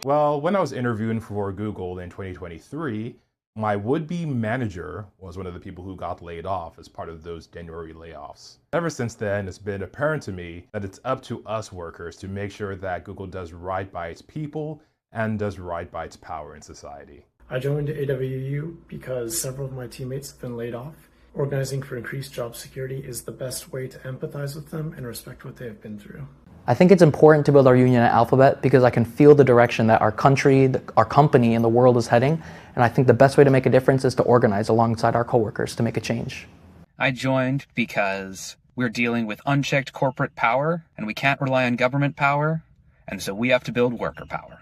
Well, when I was interviewing for Google in 2023, my would-be manager was one of the people who got laid off as part of those January layoffs. Ever since then, it's been apparent to me that it's up to us workers to make sure that Google does right by its people and does right by its power in society. I joined AWU because several of my teammates have been laid off. Organizing for increased job security is the best way to empathize with them and respect what they have been through. I think it's important to build our union at Alphabet because I can feel the direction that our country, our company, and the world is heading. And I think the best way to make a difference is to organize alongside our coworkers to make a change. I joined because we're dealing with unchecked corporate power, and we can't rely on government power, and so we have to build worker power.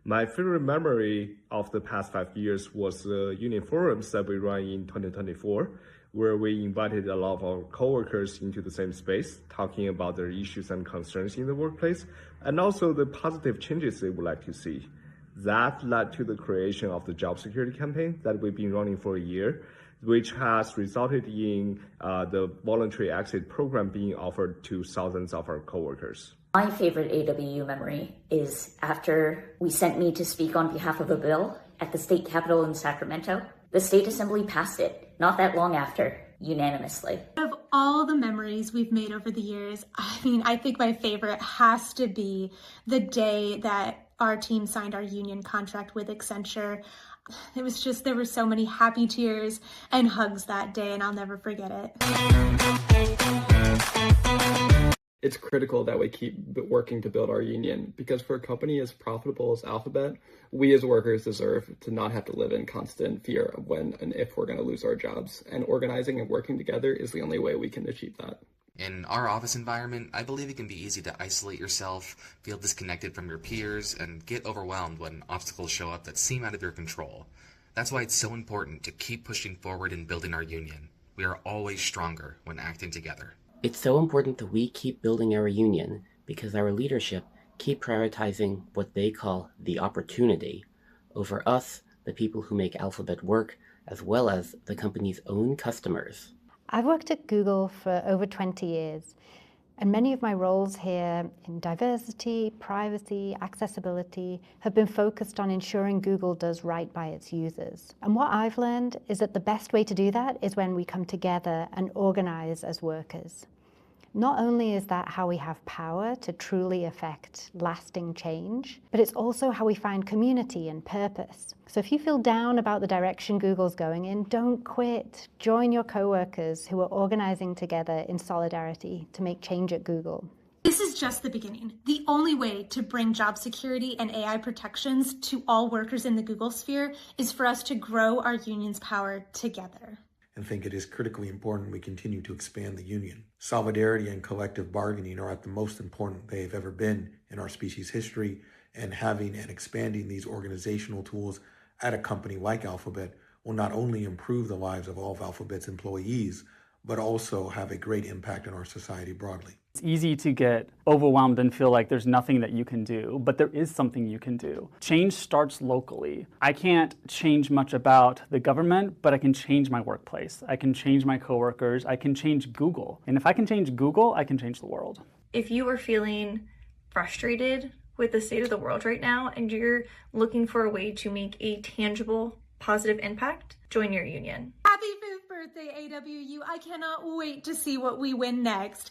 My favorite memory of the past 5 years was the union forums that we ran in 2024, where we invited a lot of our coworkers into the same space, talking about their issues and concerns in the workplace, and also the positive changes they would like to see. That led to the creation of the job security campaign that we've been running for a year, which has resulted in the voluntary exit program being offered to thousands of our coworkers. My favorite AWU memory is after we sent me to speak on behalf of a bill at the state capitol in Sacramento. The state assembly passed it not that long after, unanimously. Of all the memories we've made over the years, I think my favorite has to be the day that our team signed our union contract with Accenture. It was just, there were so many happy tears and hugs that day, and I'll never forget it. It's critical that we keep working to build our union because for a company as profitable as Alphabet, we as workers deserve to not have to live in constant fear of when and if we're going to lose our jobs. And organizing and working together is the only way we can achieve that. In our office environment, I believe it can be easy to isolate yourself, feel disconnected from your peers, and get overwhelmed when obstacles show up that seem out of your control. That's why it's so important to keep pushing forward in building our union. We are always stronger when acting together. It's so important that we keep building our union because our leadership keep prioritizing what they call the opportunity over us, the people who make Alphabet work, as well as the company's own customers. I've worked at Google for over 20 years, and many of my roles here in diversity, privacy, accessibility have been focused on ensuring Google does right by its users. And what I've learned is that the best way to do that is when we come together and organize as workers. Not only is that how we have power to truly affect lasting change, but it's also how we find community and purpose. So if you feel down about the direction Google's going in, don't quit. Join your coworkers who are organizing together in solidarity to make change at Google. This is just the beginning. The only way to bring job security and AI protections to all workers in the Google sphere is for us to grow our union's power together. And think it is critically important we continue to expand the union. Solidarity and collective bargaining are at the most important they've ever been in our species' history, and having and expanding these organizational tools at a company like Alphabet will not only improve the lives of all of Alphabet's employees, but also have a great impact on our society broadly. It's easy to get overwhelmed and feel like there's nothing that you can do, but there is something you can do. Change starts locally. I can't change much about the government, but I can change my workplace. I can change my coworkers. I can change Google. And if I can change Google, I can change the world. If you are feeling frustrated with the state of the world right now and you're looking for a way to make a tangible, positive impact, join your union. Happy 5th birthday, AWU. I cannot wait to see what we win next.